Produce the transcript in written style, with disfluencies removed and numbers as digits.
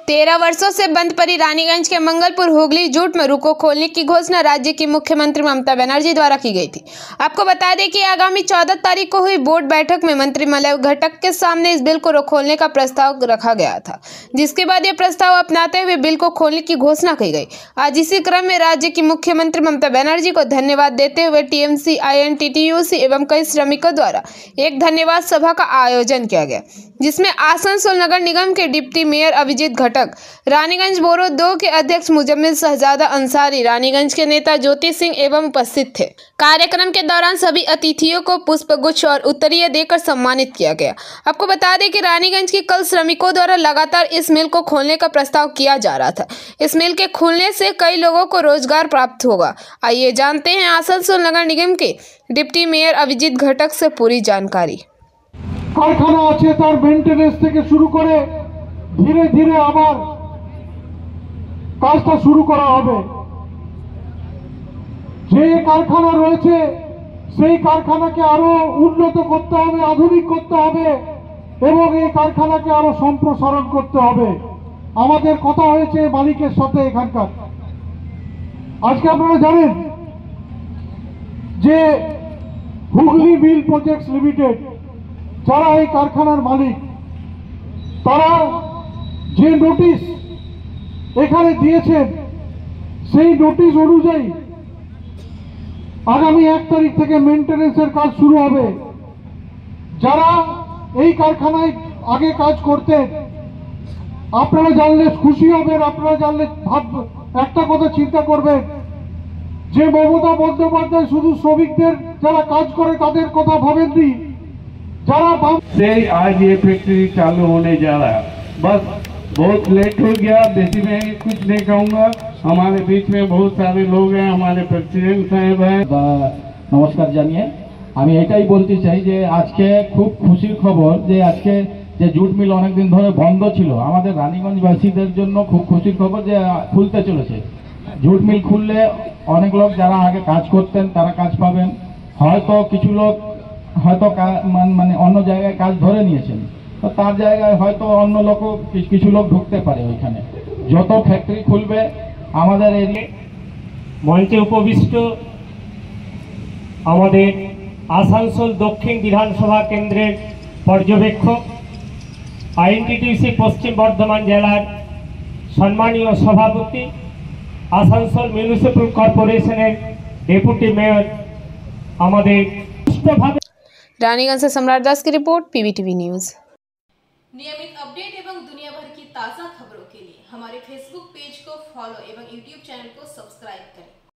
13 वर्षों से बंद पड़ी रानीगंज के मंगलपुर हुगली जूट मिल को खोलने की घोषणा राज्य की मुख्यमंत्री ममता बनर्जी द्वारा की गई थी। आपको बता दें कि आगामी 14 तारीख को हुई बोर्ड बैठक में मंत्रिमंडल घटक के सामने इस बिल को खोलने का प्रस्ताव रखा गया था, जिसके बाद यह प्रस्ताव अपनाते हुए बिल को खोलने की घोषणा की गई। आज इसी क्रम में राज्य की मुख्यमंत्री ममता बनर्जी को धन्यवाद देते हुए टीएमसी, INTTUC एवं कई श्रमिकों द्वारा एक धन्यवाद सभा का आयोजन किया गया, जिसमें आसनसोल नगर निगम के डिप्टी मेयर अभिजीत घटक, रानीगंज बोरो 2 के अध्यक्ष मुजम्मिल शहजादा अंसारी, रानीगंज के नेता ज्योति सिंह एवं उपस्थित थे। कार्यक्रम के दौरान सभी अतिथियों को पुष्पगुच्छ और उत्तरीय देकर सम्मानित किया गया। आपको बता दें कि रानीगंज के कल श्रमिकों द्वारा लगातार इस मिल को खोलने का प्रस्ताव किया जा रहा था। इस मिल के खुलने से कई लोगों को रोजगार प्राप्त होगा। आइए जानते हैं आसनसोल नगर निगम के डिप्टी मेयर अभिजीत घटक से पूरी जानकारी। कारखाना আছে তার মেইনটেনেন্স থেকে শুরু করে ধীরে ধীরে আবার কাজটা শুরু করা হবে। যে কারখানা রয়েছে সেই কারখানাকে আরো উন্নত করতে হবে, আধুনিক করতে হবে এবং এই কারখানাকে আরো সম্প্রসারণ করতে হবে। আমাদের কথা হয়েছে মালিকের সাথে এখানকার। আজকে আপনারা জানেন যে হুগলি মিল প্রজেক্টস লিমিটেড যারা এই কারখানার মালিক, তারা যে নোটিশ এখানে দিয়েছেন সেই নোটিশ অনুযায়ী আগামী 1 তারিখ থেকে মেইনটেনেন্সের কাজ শুরু হবে। যারা এই কারখানায় আগে কাজ করতেন আপনারা জানলে খুশি হবেন, আপনারা জানলে একটা কথা চিন্তা করবেন যে মমতা বন্দ্যোপাধ্যায় শুধু শ্রমিকদের যারা কাজ করে তাদের কথা ভাবেননি। से आज ये फैक्ट्री चालू होने जा रहा है। बस बहुत लेट हो गया, बेसी में कुछ नहीं कहूँगा। हमारे बीच में बहुत सारे लोग हैं, हमारे प्रेसिडेंट साहब हैं। नमस्कार जानिए আমি এটাই বলতে চাই যে আজকে খুব খুশির খবর যে আজকে যে জুট মিল অনেকদিন ধরে বন্ধ ছিল, আমাদের রানীগঞ্জবাসীদের জন্য খুব খুশির খবর যে খুলতে চলেছে। জুট মিল খুললে অনেক লোক যারা আগে কাজ করতেন তারা কাজ পাবেন, হয়তো কিছু লোক হয়তো মানে অন্য জায়গায় কাজ ধরে নিয়েছেন, তো তার জায়গায় হয়তো অন্য লোকও কিছু লোক ঢুকতে পারে ওইখানে। যত ফ্যাক্টরি খুলবে আমাদের মঞ্চে উপবিষ্ট আমাদের আসানসোল দক্ষিণ বিধানসভা কেন্দ্রের পর্যবেক্ষক, INTTUC পশ্চিম বর্ধমান জেলার সম্মানীয় সভাপতি, আসানসোল মিউনিসিপ্যাল কর্পোরেশনের ডেপুটি মেয়র, আমাদের रानीगंज से सम्राट दास की रिपोर्ट, PVTV न्यूज। नियमित अपडेट एवं दुनिया भर की ताज़ा खबरों के लिए हमारे फेसबुक पेज को फॉलो एवं यूट्यूब चैनल को सब्सक्राइब करें।